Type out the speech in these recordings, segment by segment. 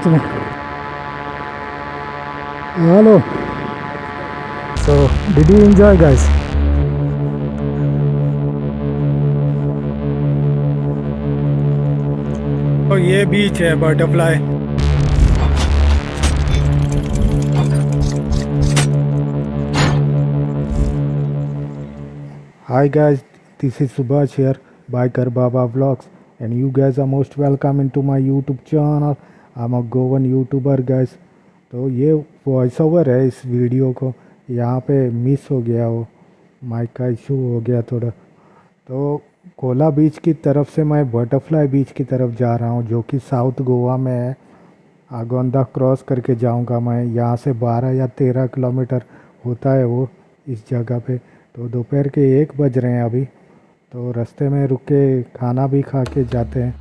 actually. Hello. So, did you enjoy, guys? तो ये बीच है butterfly. Hi guys, this is Subhash here, Biker Baba Vlogs, and you guys are most welcome into my YouTube channel. I'm a Goan YouTuber guys. तो ये voice over है इस video को. यहाँ पे मिस हो गया, वो माइक का इशू हो गया थोड़ा. तो कोला बीच की तरफ से मैं बटरफ्लाई बीच की तरफ जा रहा हूँ, जो कि साउथ गोवा में है. आगोंदा क्रॉस करके जाऊँगा मैं. यहाँ से 12 या 13 किलोमीटर होता है वो इस जगह पे. तो दोपहर के 1 बज रहे हैं अभी. तो रास्ते में रुक के खाना भी खा के जाते हैं.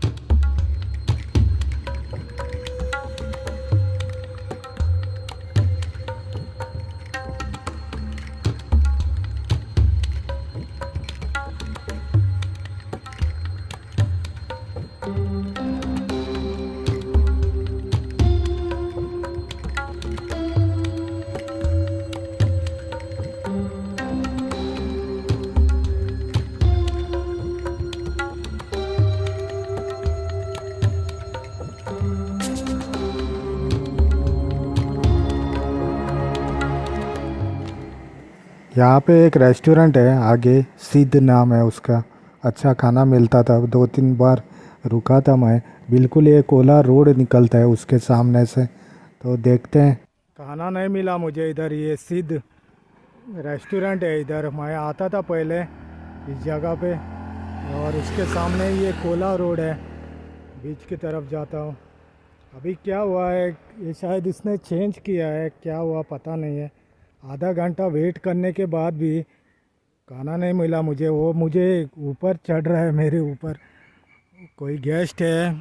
यहाँ पे एक रेस्टोरेंट है आगे, सिद्ध नाम है उसका. अच्छा खाना मिलता था. 2-3 बार रुका था मैं. बिल्कुल ये कोला रोड निकलता है उसके सामने से. तो देखते हैं. खाना नहीं मिला मुझे इधर. ये सिद्ध रेस्टोरेंट है इधर. मैं आता था पहले इस जगह पे, और उसके सामने ये कोला रोड है, बीच की तरफ जाता हूँ. अभी क्या हुआ है, ये शायद इसने चेंज किया है. क्या हुआ पता नहीं है. आधा घंटा वेट करने के बाद भी खाना नहीं मिला मुझे. वो मुझे ऊपर चढ़ रहा है, मेरे ऊपर. कोई गेस्ट है,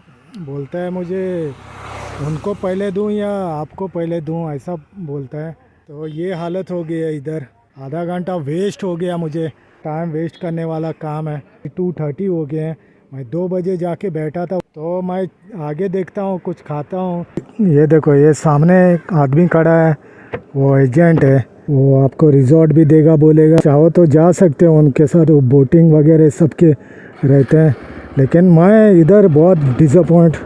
बोलता है मुझे उनको पहले दूं या आपको पहले दूं, ऐसा बोलता है. तो ये हालत हो गई है इधर. आधा घंटा वेस्ट हो गया मुझे. टाइम वेस्ट करने वाला काम है. 2:30 हो गए हैं. मैं 2 बजे जाके बैठा था. तो मैं आगे देखता हूँ, कुछ खाता हूँ. ये देखो, ये सामने एक आदमी खड़ा है, वो एजेंट है. वो आपको रिजॉर्ट भी देगा बोलेगा. चाहो तो जा सकते हो उनके साथ. वो बोटिंग वगैरह सबके रहते हैं. लेकिन मैं इधर बहुत डिसअपॉइंट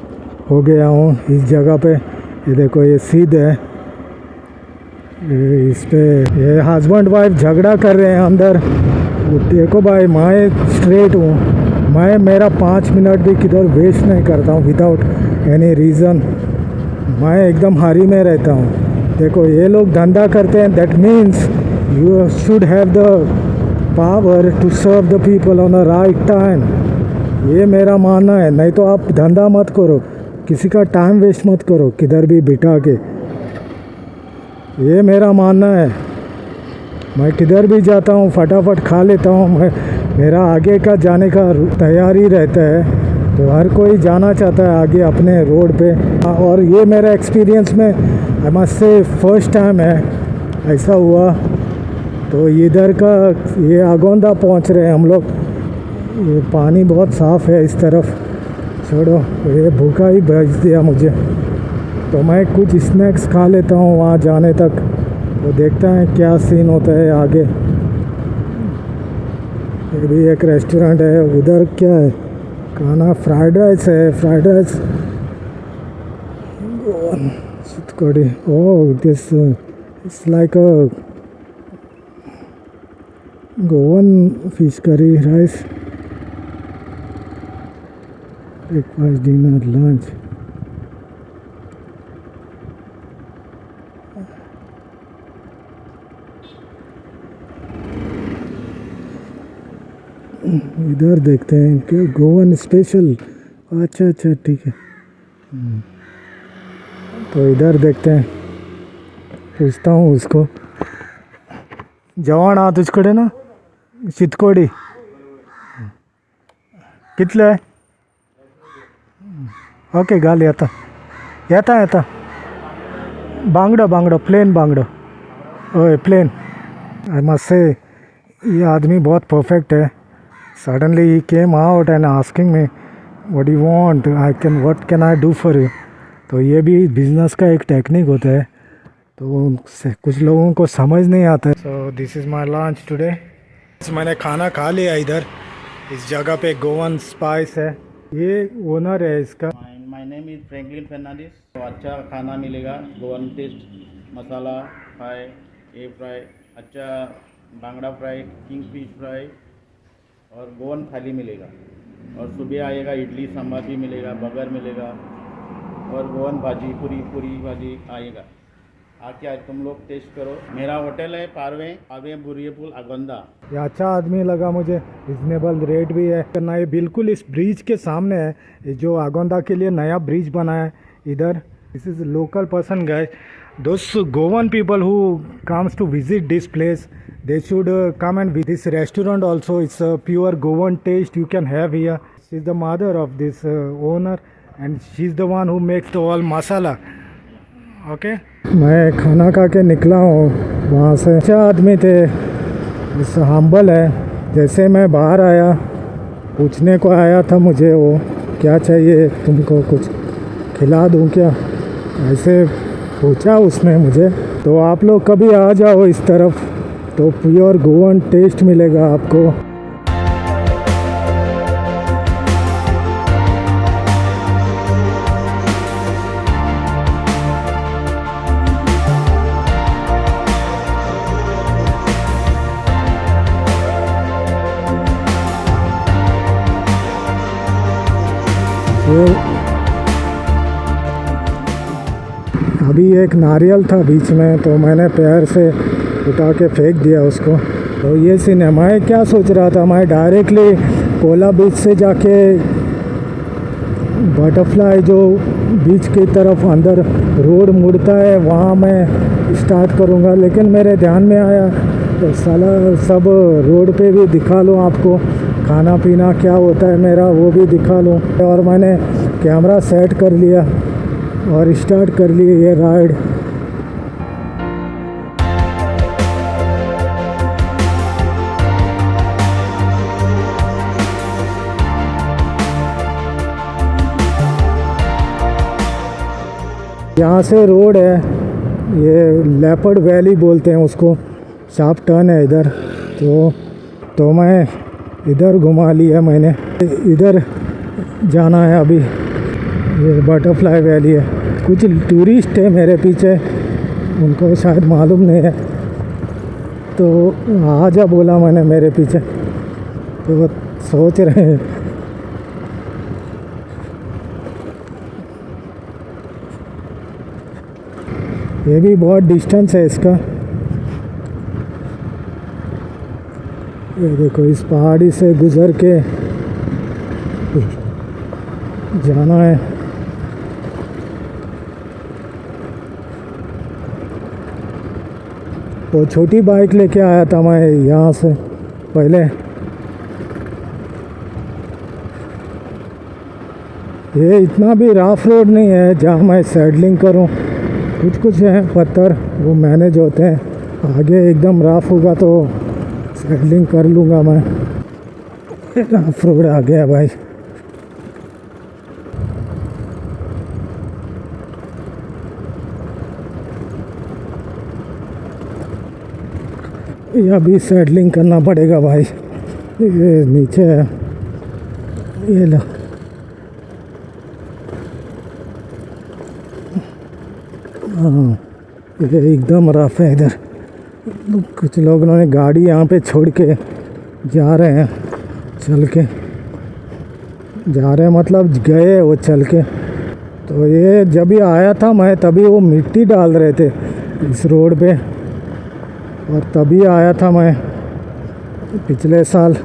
हो गया हूँ इस जगह पे. ये देखो, ये सीध है. इस पे ये हस्बैंड वाइफ झगड़ा कर रहे हैं अंदर. देखो भाई, मैं स्ट्रेट हूँ. मैं मेरा 5 मिनट भी किधर वेस्ट नहीं करता हूँ विदाउट एनी रीज़न. मैं एकदम हरी में रहता हूँ. देखो, ये लोग धंधा करते हैं. That means you should have the power to serve the people on the right time. ये मेरा मानना है. नहीं तो आप धंधा मत करो, किसी का टाइम वेस्ट मत करो किधर भी बिठा के. ये मेरा मानना है. मैं किधर भी जाता हूँ फटाफट खा लेता हूँ. मेरा आगे का जाने का तैयारी रहता है. तो हर कोई जाना चाहता है आगे अपने रोड पे. और ये मेरा एक्सपीरियंस में I must say first time है ऐसा हुआ. तो इधर का ये आगोंदा पहुंच रहे हैं हम लोग. ये पानी बहुत साफ़ है इस तरफ. छोड़ो, ये भूखा ही भेज दिया मुझे. तो मैं कुछ स्नैक्स खा लेता हूँ वहाँ जाने तक. तो देखते हैं क्या सीन होता है आगे. ये भी एक रेस्टोरेंट है. उधर क्या है खाना? फ्राइड राइस है. फ्राइड राइस चितकोड़ी. Oh, this it's like a Goan fish curry rice. Breakfast, dinner, lunch. इधर देखते हैं कि गोवन स्पेशल. अच्छा अच्छा, ठीक है. तो इधर देखते हैं. पूछता हूँ उसको. जवान तुझकडे ना चितकोडी कितले? ओके, घाल. येता येता येता. बांगडो बांगडो, प्लेन बांगडो. ओए प्लेन. आई मस्ट से ये आदमी बहुत परफेक्ट है. Suddenly he came out and asking me, what do you want? What can I do for you? तो ये भी बिजनेस का एक टेक्निक होता है, तो उनसे कुछ लोगों को समझ नहीं आता है। So this is my lunch today. मैंने खाना खा लिया इधर, इस जगह पे गोवन स्पाइस है, ये ओनर है इसका। My name is Franklin Fernandes. तो अच्छा खाना मिलेगा, गोवन टेस्ट मसाला फ्राई, ए फ्राई, अच्छा बांगड़ा फ्राई, किंग फिश फ्राई और गोवन थाली मिलेगा। और सुबह आएगा इडली सांभर भी मिलेगा, बर्गर मिलेगा और गोवन भाजी, पूरी भाजी आएगा। आके आज तुम लोग टेस्ट करो। मेरा होटल है पारवे बुरियपुल आगोंदा। ये अच्छा आदमी लगा मुझे, रिजनेबल रेट भी है करना। ये बिल्कुल इस ब्रिज के सामने है, ये जो आगोंदा के लिए नया ब्रिज बना है इधर। This is local person guys, those Goan people who comes to visit this place, they should come and visit this restaurant also. It's a pure Goan taste you can have here. She's the mother of this owner and she's the one who makes the all masala. Okay, मैं खाना खा के निकला हूँ वहाँ से। अच्छा आदमी थे, इस हम्बल है। जैसे मैं बाहर आया, पूछने को आया था मुझे वो क्या चाहिए तुमको, कुछ खिला दूँ क्या, ऐसे पूछा उसने मुझे। तो आप लोग कभी आ जाओ इस तरफ, तो प्योर गोवन टेस्ट मिलेगा आपको। अभी एक नारियल था बीच में, तो मैंने पैर से उठा के फेंक दिया उसको। तो ये सीन है। मैं क्या सोच रहा था, मैं डायरेक्टली कोला बीच से जाके बटरफ्लाई जो बीच की तरफ अंदर रोड मुड़ता है वहाँ मैं स्टार्ट करूँगा, लेकिन मेरे ध्यान में आया तो साला सब रोड पे भी दिखा लूँ आपको, खाना पीना क्या होता है मेरा वो भी दिखा लूँ। और मैंने कैमरा सेट कर लिया और स्टार्ट कर लिए ये राइड। यहाँ से रोड है, ये लेपर्ड वैली बोलते हैं उसको, शार्प टर्न है इधर। तो मैं इधर घुमा लिया मैंने, इधर जाना है अभी। ये बटरफ्लाई वैली है। कुछ टूरिस्ट है मेरे पीछे, उनको शायद मालूम नहीं है, तो आ जा बोला मैंने मेरे पीछे, तो वो सोच रहे हैं। ये भी बहुत डिस्टेंस है इसका। ये देखो, इस पहाड़ी से गुजर के जाना है। वो छोटी बाइक लेके आया था मैं यहाँ से पहले। ये इतना भी रफ रोड नहीं है जहाँ मैं सैडलिंग करूँ, कुछ है पत्थर वो मैनेज होते हैं। आगे एकदम रफ होगा तो सैडलिंग कर लूँगा मैं। रफ रोड आ गया भाई। ये अभी सैडलिंग करना पड़ेगा भाई। ये नीचे है, ये लो। हाँ, ये एकदम रफ है इधर। कुछ लोगों ने गाड़ी यहाँ पे छोड़ के जा रहे हैं, चल के जा रहे हैं, मतलब गए वो चल के। तो ये जब भी आया था मैं, तभी वो मिट्टी डाल रहे थे इस रोड पे, और तभी आया था मैं पिछले साल।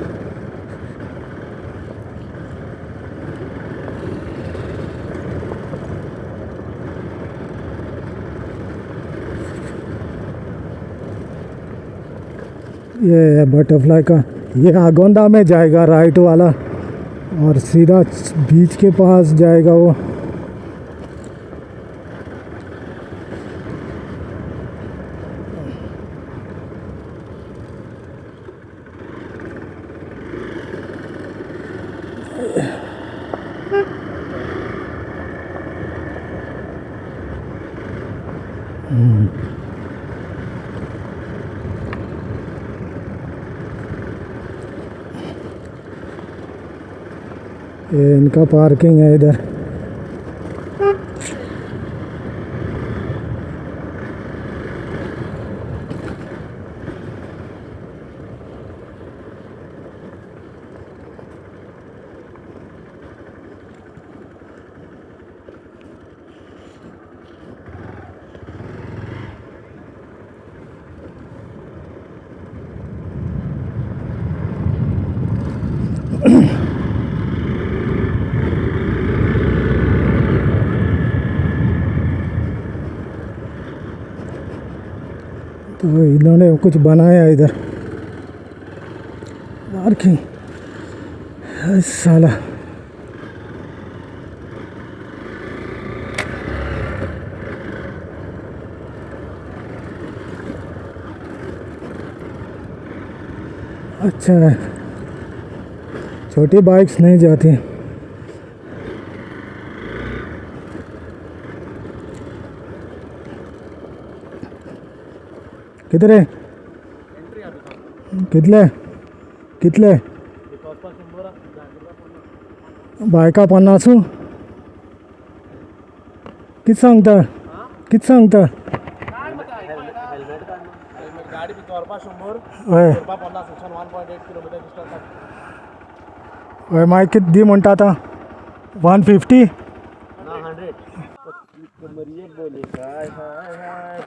ये है बटरफ्लाई का, ये आगोंदा में जाएगा राइट वाला, और सीधा बीच के पास जाएगा वो। ये इनका पार्किंग है इधर। तो इन्होंने कुछ बनाया इधर पार्किंग साला। अच्छा है, छोटी बाइक्स नहीं जाती। किधर है? कितले कितले बायका 50 किती सांगता? किती सांगता? गाडी तोरपा 100 हय तोरपा 50 1.8 किलोमीटर डिस्टन्स हय मागीर किती दी म्हणटा आतां? 150 ना 100 मरिये बोली हाय हाय हाय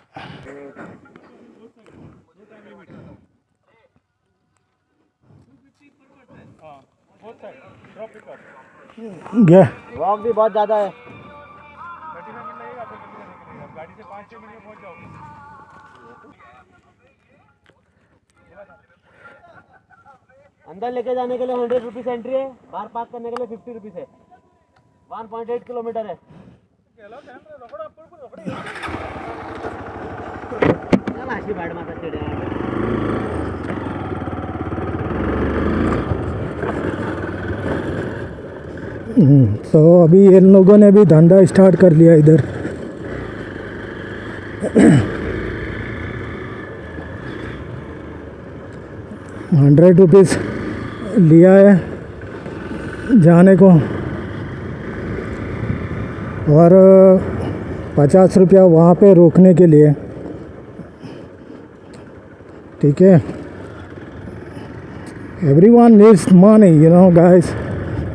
घे। वॉक भी बहुत ज़्यादा है। अंदर लेके जाने के लिए 100 रुपीज़ एंट्री है, बाहर पार्क करने के लिए 50 रुपीज़ है। 1.8 किलोमीटर है। भाड़ माता तो अभी इन लोगों ने भी धंधा स्टार्ट कर लिया इधर। ₹100 लिया है जाने को और 50 रुपया वहाँ पे रोकने के लिए। ठीक है, everyone needs money, you know guys.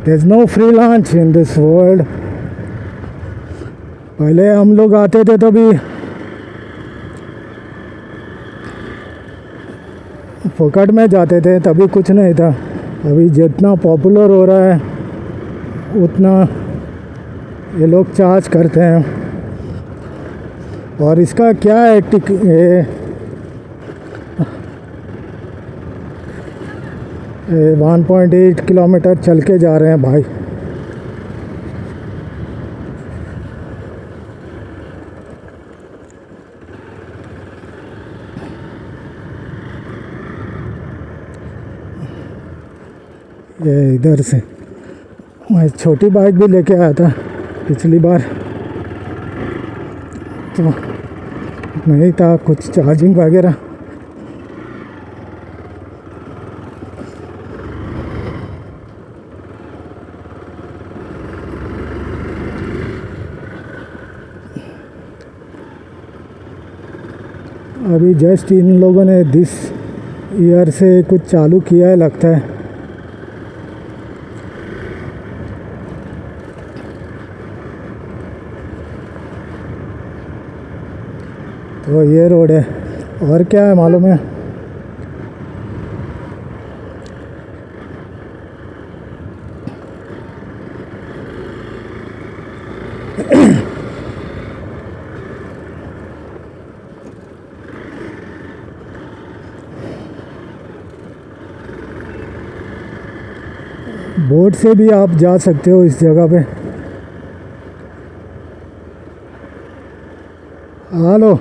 There's no free lunch in this world. पहले हम लोग आते थे तभी फोकट में जाते थे, तभी कुछ नहीं था। अभी जितना पॉपुलर हो रहा है उतना ये लोग चार्ज करते हैं। और इसका क्या है 1.8 किलोमीटर चल के जा रहे हैं भाई। ये इधर से मैं छोटी बाइक भी लेके आया था पिछली बार, तो नहीं था कुछ चार्जिंग वगैरह। अभी जस्ट इन लोगों ने दिस ईयर से कुछ चालू किया है लगता है। तो ये रोड है और क्या है मालूम है? बोट से भी आप जा सकते हो इस जगह पे। हेलो,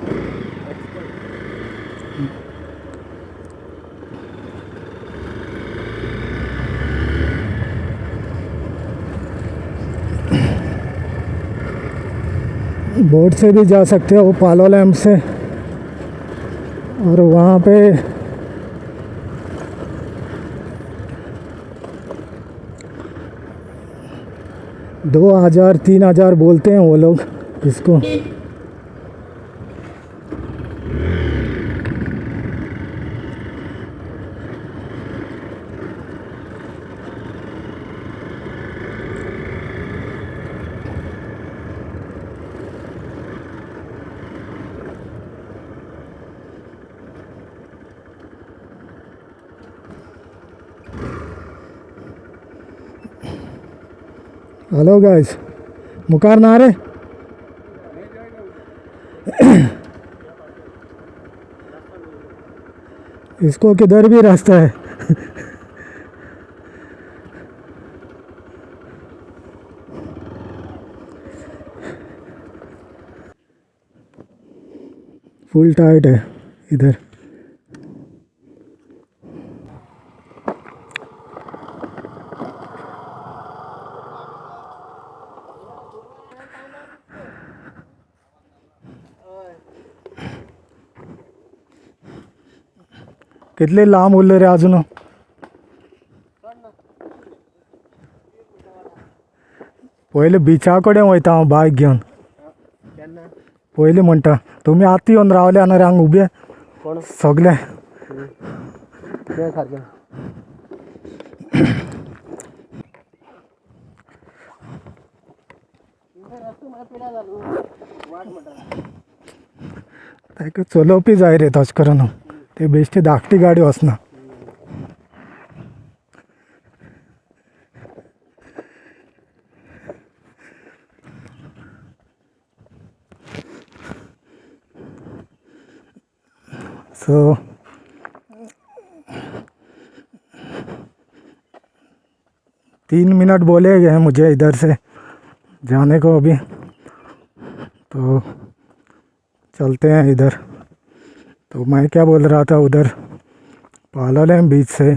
बोट से भी जा सकते हो पालो लैम्प से। और वहाँ पे 2,000 3,000 बोलते हैं वो लोग इसको। हेलो गाइस, मुकार ना रहे। इसको किधर भी रास्ता है। फुल टाइट है इधर। कितले लांब उरले रे अजून? पहिले बिचा कडेन वयता हांव बायक घेवन। पहिले म्हणटा तुमी आतां येवन रावले आनी हांगा उबे सगळे। ताका चलोवपी जाय रे तशें करून। ते बेश्टे धाकटी गाडी वचना। सो 3 मिनट बोले गए मुझे इधर से जाने को अभी, तो चलते हैं इधर। तो मैं क्या बोल रहा था, उधर पालोलेम बीच से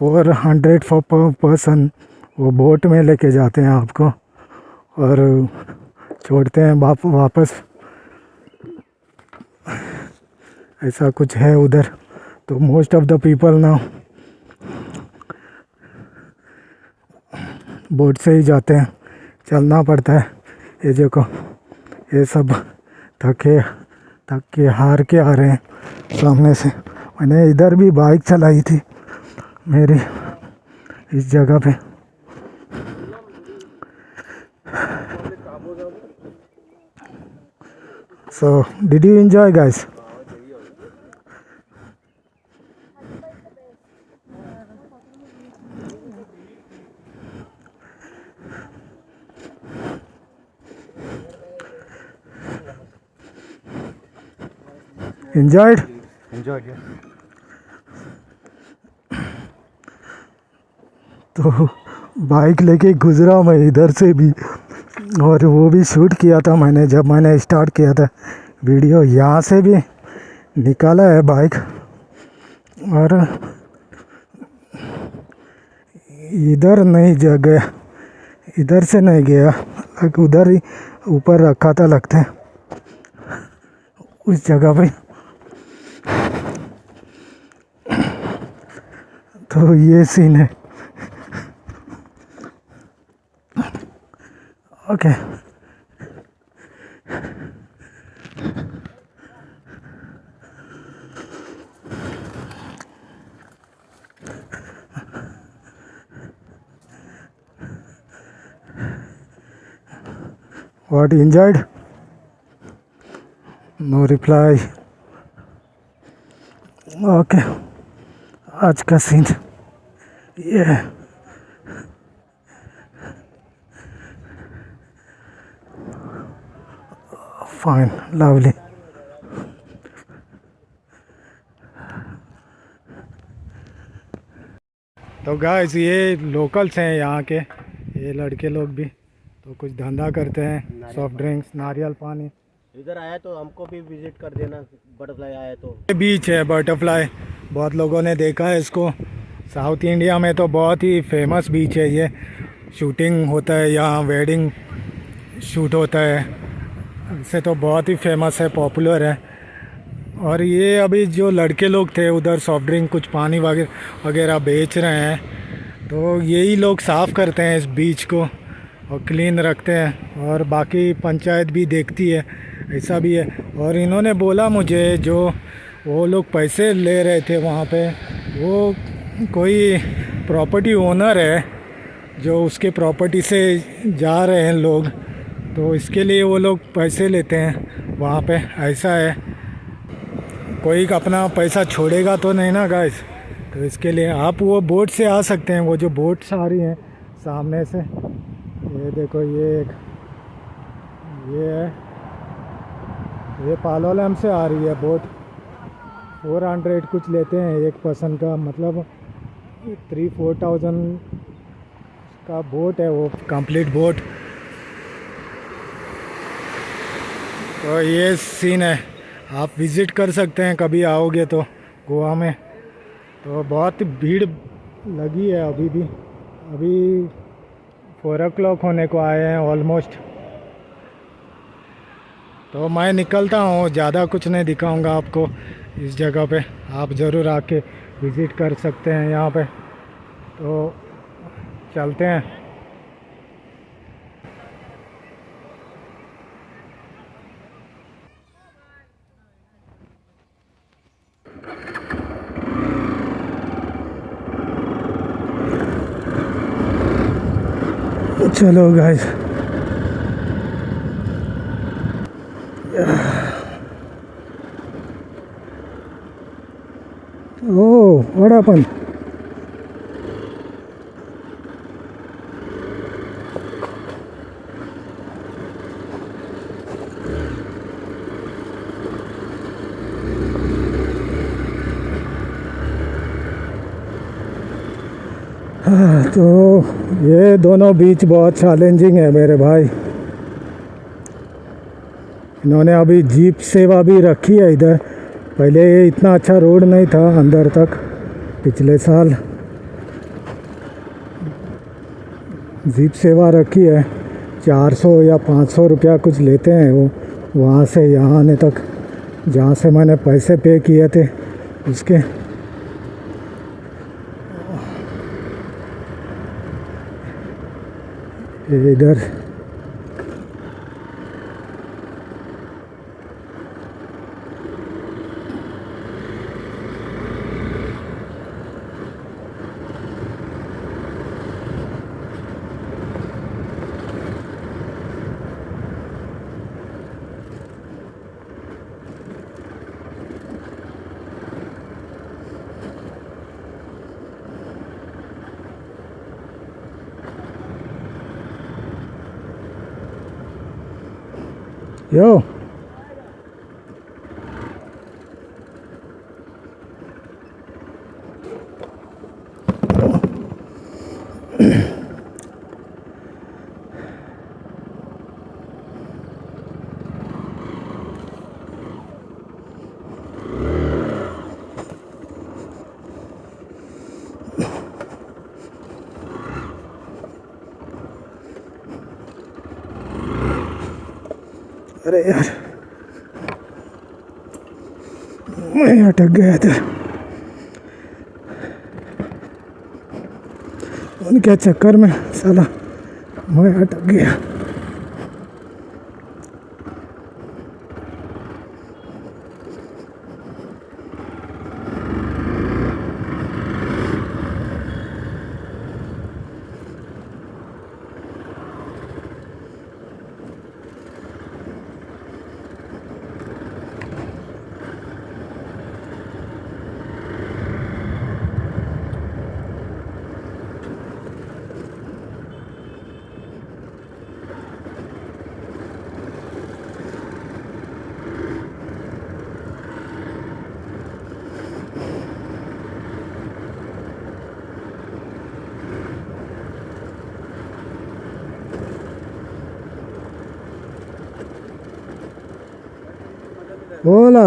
$400 पर पर्सन वो बोट में लेके जाते हैं आपको और छोड़ते हैं वापस। ऐसा कुछ है उधर। तो मोस्ट ऑफ द पीपल ना बोट से ही जाते हैं, चलना पड़ता है। ये देखो ये सब थक के हार के आ रहे हैं सामने से। मैंने इधर भी बाइक चलाई थी मेरी इस जगह पे। So did you enjoy guys? Enjoyed? Enjoyed, yeah. तो बाइक लेके गुजरा मैं इधर से भी, और वो भी शूट किया था मैंने जब मैंने स्टार्ट किया था वीडियो। यहाँ से भी निकाला है बाइक और इधर नहीं जा गया, इधर से नहीं गया, उधर ही ऊपर रखा था लगता है उस जगह पे। तो ये सीन है। Okay What, enjoyed? No reply. Okay, आज का सीन ये है। Fine, lovely. तो गाइस ये लोकल्स हैं यहाँ के, ये लड़के लोग भी तो कुछ धंधा करते हैं, सॉफ्ट ड्रिंक्स, नारियल पानी। इधर आया तो हमको भी विजिट कर देना, बटरफ्लाई आया तो। ये बीच है बटरफ्लाई, बहुत लोगों ने देखा है इसको। साउथ इंडिया में तो बहुत ही फेमस बीच है ये। शूटिंग होता है यहाँ, वेडिंग शूट होता है, इससे तो बहुत ही फेमस है, पॉपुलर है। और ये अभी जो लड़के लोग थे उधर सॉफ्ट ड्रिंक कुछ पानी वगैरह वगैरह बेच रहे हैं, तो यही लोग साफ़ करते हैं इस बीच को और क्लीन रखते हैं, और बाकी पंचायत भी देखती है, ऐसा भी है। और इन्होंने बोला मुझे, जो वो लोग पैसे ले रहे थे वहाँ पे, वो कोई प्रॉपर्टी ओनर है जो उसके प्रॉपर्टी से जा रहे हैं लोग, तो इसके लिए वो लोग पैसे लेते हैं वहाँ पे, ऐसा है। कोई अपना पैसा छोड़ेगा तो नहीं ना गाइस, तो इसके लिए आप वो बोट से आ सकते हैं। वो जो बोट्स आ रही हैं सामने से, ये देखो, ये है, ये पालोलम से आ रही है बोट। 400 कुछ लेते हैं एक पर्सन का, मतलब 3-4,000 का बोट है वो, कंप्लीट बोट। तो ये सीन है, आप विज़िट कर सकते हैं कभी आओगे तो गोवा में। तो बहुत भीड़ लगी है अभी भी, अभी 4 o'clock होने को आए हैं ऑलमोस्ट। तो मैं निकलता हूँ, ज़्यादा कुछ नहीं दिखाऊंगा आपको इस जगह पे, आप ज़रूर आके विज़िट कर सकते हैं यहाँ पे। तो चलते हैं। चलो गाइस, oh what happened? तो ये दोनों बीच बहुत चैलेंजिंग है मेरे भाई। इन्होंने अभी जीप सेवा भी रखी है इधर, पहले ये इतना अच्छा रोड नहीं था अंदर तक, पिछले साल जीप सेवा रखी है। 400 या 500 रुपया कुछ लेते हैं वो, वहाँ से यहाँ आने तक, जहाँ से मैंने पैसे पे किए थे उसके। इधर यो अरे यार, मैं अटक गया था उनके चक्कर में, साला मैं अटक गया। बोला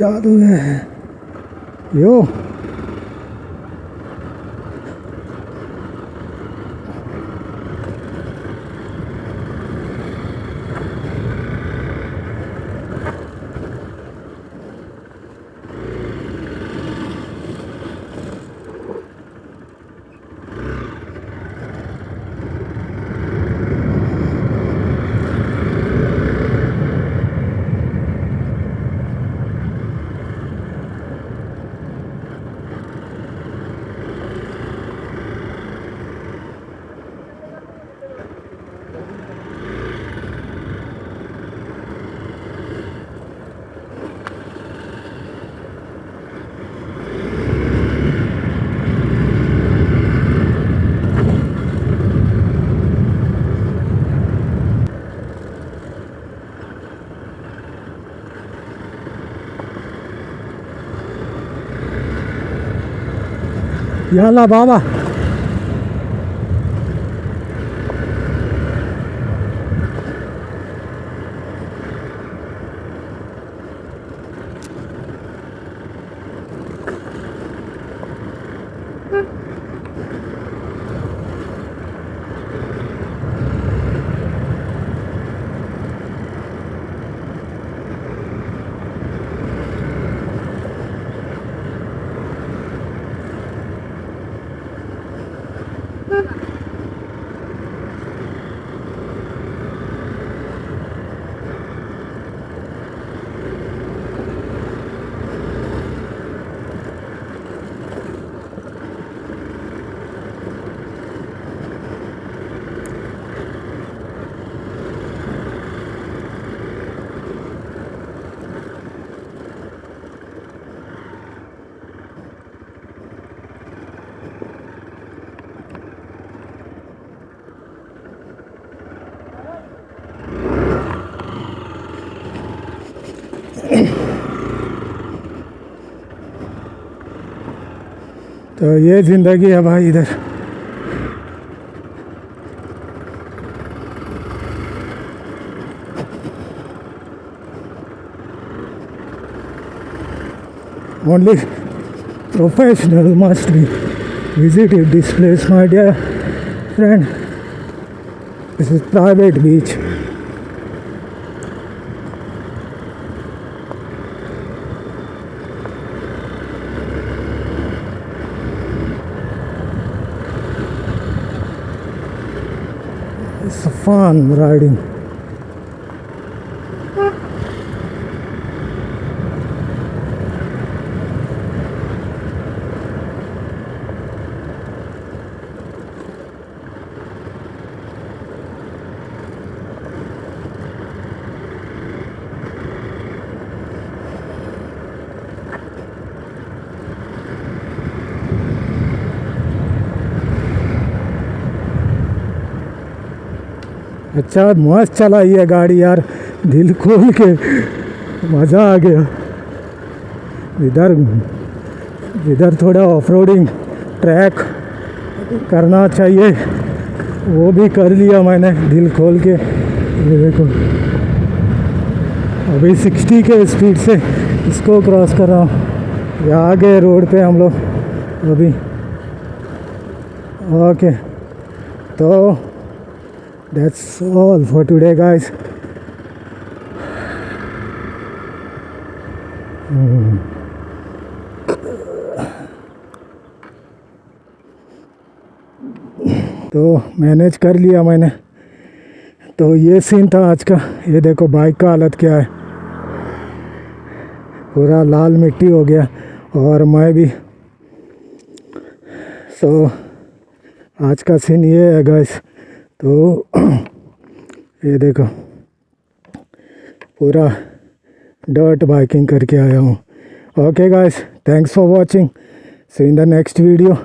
जादू है यो। याला बाबा तो ये ज़िंदगी है भाई इधर। Only professional must be visited this place, my dear friend. This is private beach. It's fun riding. अच्छा मस्त चला ये गाड़ी यार, दिल खोल के मज़ा आ गया। इधर इधर थोड़ा ऑफ रोडिंग ट्रैक करना चाहिए, वो भी कर लिया मैंने दिल खोल के। ये देखो अभी 60 के स्पीड से इसको क्रॉस कर रहा हूँ। ये आगे रोड पे हम लोग अभी। ओके, तो that's all for today guys. तो मैनेज कर लिया मैंने। तो ये सीन था आज का। ये देखो बाइक का हालत क्या है, पूरा लाल मिट्टी हो गया और मैं भी। सो आज का सीन ये है गाइस। तो ये देखो पूरा डर्ट बाइकिंग करके आया हूँ। Okay guys, thanks for watching, see in the next video.